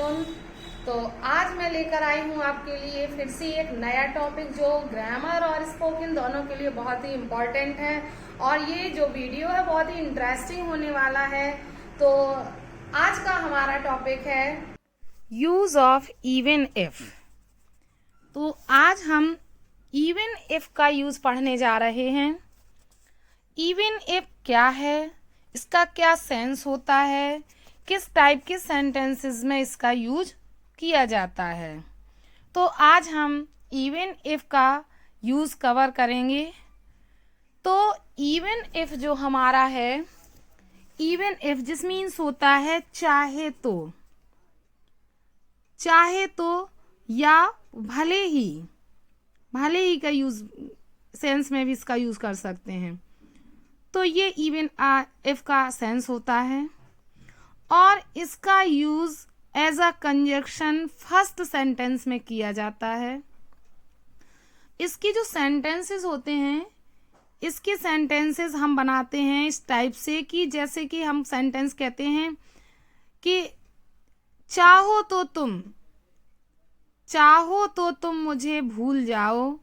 Afternoon. तो आज मैं लेकर आई हूँ आपके लिए फिर से एक नया टॉपिक जो ग्रामर और स्पोकन दोनों के लिए बहुत ही इम्पोर्टेंट है और ये जो वीडियो है बहुत ही इंटरेस्टिंग होने वाला है। तो आज का हमारा टॉपिक है यूज ऑफ इवन इफ। तो आज हम इवन इफ का यूज पढ़ने जा रहे हैं। इवन इफ क्या है, इसका क्या सेंस होता है, किस टाइप के सेंटेंसेस में इसका यूज किया जाता है। तो आज हम इवन इफ का यूज कवर करेंगे। तो इवन इफ जो हमारा है, इवन इफ जिस मीन्स होता है चाहे तो या भले ही का यूज सेंस में भी इसका यूज कर सकते हैं। तो ये इवन इफ का सेंस होता है और इसका use as a conjunction first sentence में किया जाता है। इसकी जो सेंटेंसेस होते हैं, इसके सेंटेंसेस हम बनाते हैं इस टाइप से कि जैसे कि हम सेंटेंस कहते हैं कि चाहो तो तुम मुझे भूल जाओ,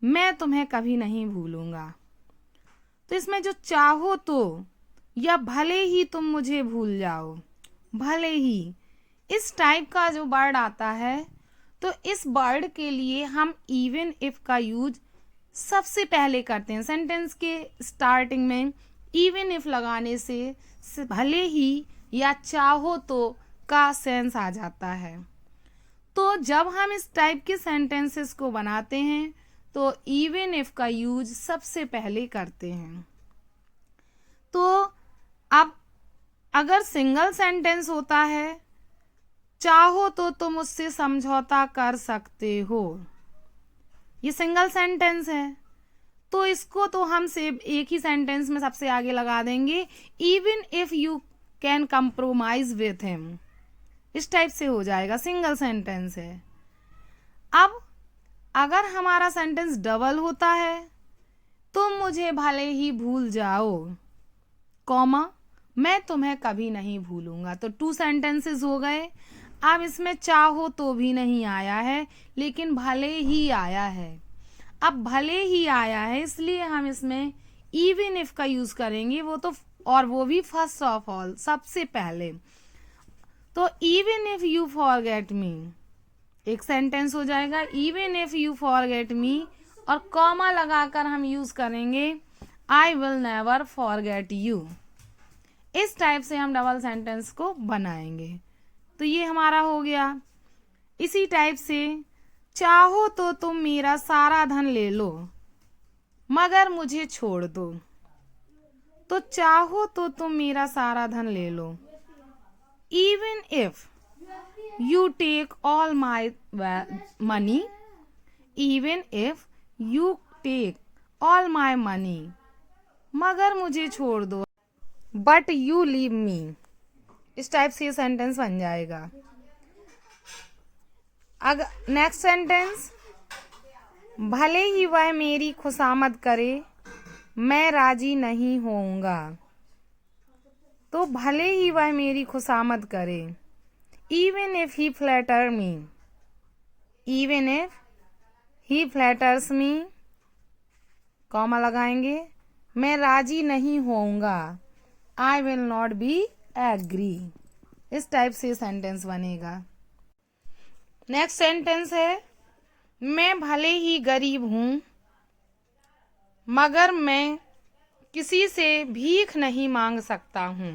मैं तुम्हें कभी नहीं भूलूंगा। तो इसमें जो चाहो तो या भले ही तुम मुझे भूल जाओ, भले ही, इस टाइप का जो वर्ड आता है, तो इस वर्ड के लिए हम इवन इफ का यूज सबसे पहले करते हैं। सेंटेंस के स्टार्टिंग में इवन इफ लगाने से भले ही या चाहो तो का सेंस आ जाता है। तो जब हम इस टाइप के सेंटेंसेस को बनाते हैं तो इवन इफ का यूज सबसे पहले करते हैं। तो अब अगर सिंगल सेंटेंस होता है, चाहो तो तुम उससे समझौता कर सकते हो, ये सिंगल सेंटेंस है, तो इसको तो हम सिर्फ एक ही सेंटेंस में सबसे आगे लगा देंगे, even if you can compromise with him. इस टाइप से हो जाएगा, सिंगल सेंटेंस है। अब अगर हमारा सेंटेंस डबल होता है, तुम मुझे भले ही भूल जाओ, कॉमा, मैं तुम्हें कभी नहीं भूलूंगा। तो 2 सेंटेंसेस हो गए। अब इसमें चाहो तो भी नहीं आया है, लेकिन भले ही आया है। अब भले ही आया है इसलिए हम इसमें इवन इफ का यूज करेंगे, वो भी फर्स्ट ऑफ ऑल, सबसे पहले। तो even if you forget me, एक सेंटेंस हो जाएगा, even if you forget me, और कॉमा लगाकर हम यूज करेंगे I will never forget you. इस टाइप से हम डबल सेंटेंस को बनाएंगे। तो ये हमारा हो गया। इसी टाइप से चाहो तो तुम मेरा सारा धन ले लो, मगर मुझे छोड़ दो। तो चाहो तो तुम मेरा सारा धन ले लो, even if you take all my money, even if you take all my money, मगर मुझे छोड़ दो, but you leave me। इस टाइप से ये सेंटेंस बन जाएगा। अगर नेक्स्ट सेंटेंस, भले ही वह मेरी खुशामद करे, मैं राजी नहीं होऊंगा। तो भले ही वह मेरी खुशामद करे, even if he flatters me, comma लगाएंगे, मैं राजी नहीं होऊंगा, I will not be agree। इस टाइप से सेंटेंस बनेगा। नेक्स्ट सेंटेंस है, मैं भले ही गरीब हूं, मगर मैं किसी से भीख नहीं मांग सकता हूं।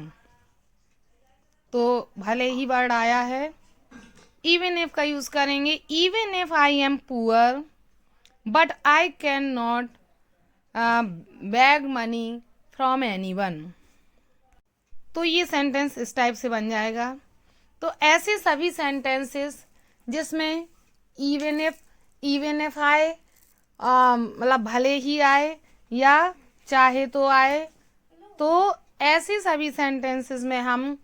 तो भले ही वर्ड आया है, इवन इफ का यूज करेंगे, even if I am poor but I can not beg money from anyone. तो ये सेंटेंस इस टाइप से बन जाएगा। तो ऐसे सभी सेंटेंसेस जिसमें इवन इफ आए, मतलब भले ही आए या चाहे तो आए, तो ऐसे सभी सेंटेंसेस में हम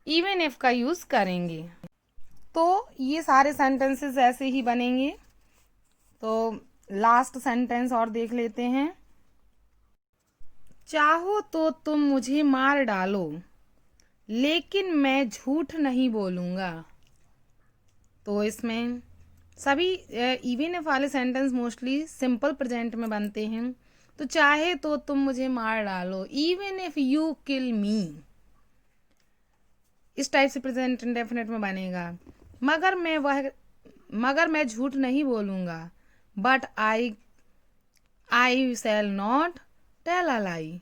इवन इफ का यूज करेंगे। तो ये सारे सेंटेंसेस ऐसे ही बनेंगे। तो लास्ट सेंटेंस और देख लेते हैं। चाहो तो तुम मुझे मार डालो, लेकिन मैं झूठ नहीं बोलूंगा। तो इसमें सभी इवन इफ वाले सेंटेंस मोस्टली सिंपल प्रेजेंट में बनते हैं। तो चाहे तो तुम मुझे मार डालो, इवन इफ यू किल मी, इस टाइप से प्रेजेंट इंडेफिनिट में बनेगा। मगर मैं झूठ नहीं बोलूँगा, but I shall not tell a lie.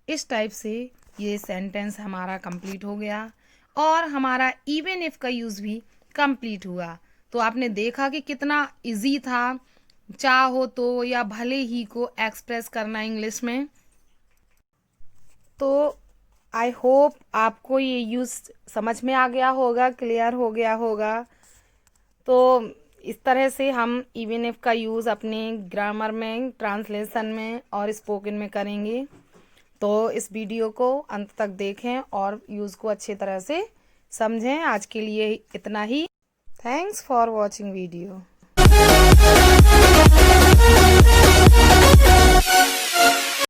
इस टाइप से ये सेंटेंस हमारा कंप्लीट हो गया और हमारा इवन इफ का यूज़ भी कंप्लीट हुआ। तो आपने देखा कि कितना इजी था चाहो तो या भले ही को एक्सप्रेस करना इंग्लिश में। तो आई होप आपको ये यूज़ समझ में आ गया होगा, क्लियर हो गया होगा। तो इस तरह से हम इवन इफ का यूज़ अपने ग्रामर में, ट्रांसलेशन में और स्पोकन में करेंगे। तो इस वीडियो को अंत तक देखें और यूज़ को अच्छी तरह से समझें। आज के लिए इतना ही। Thanks for watching video.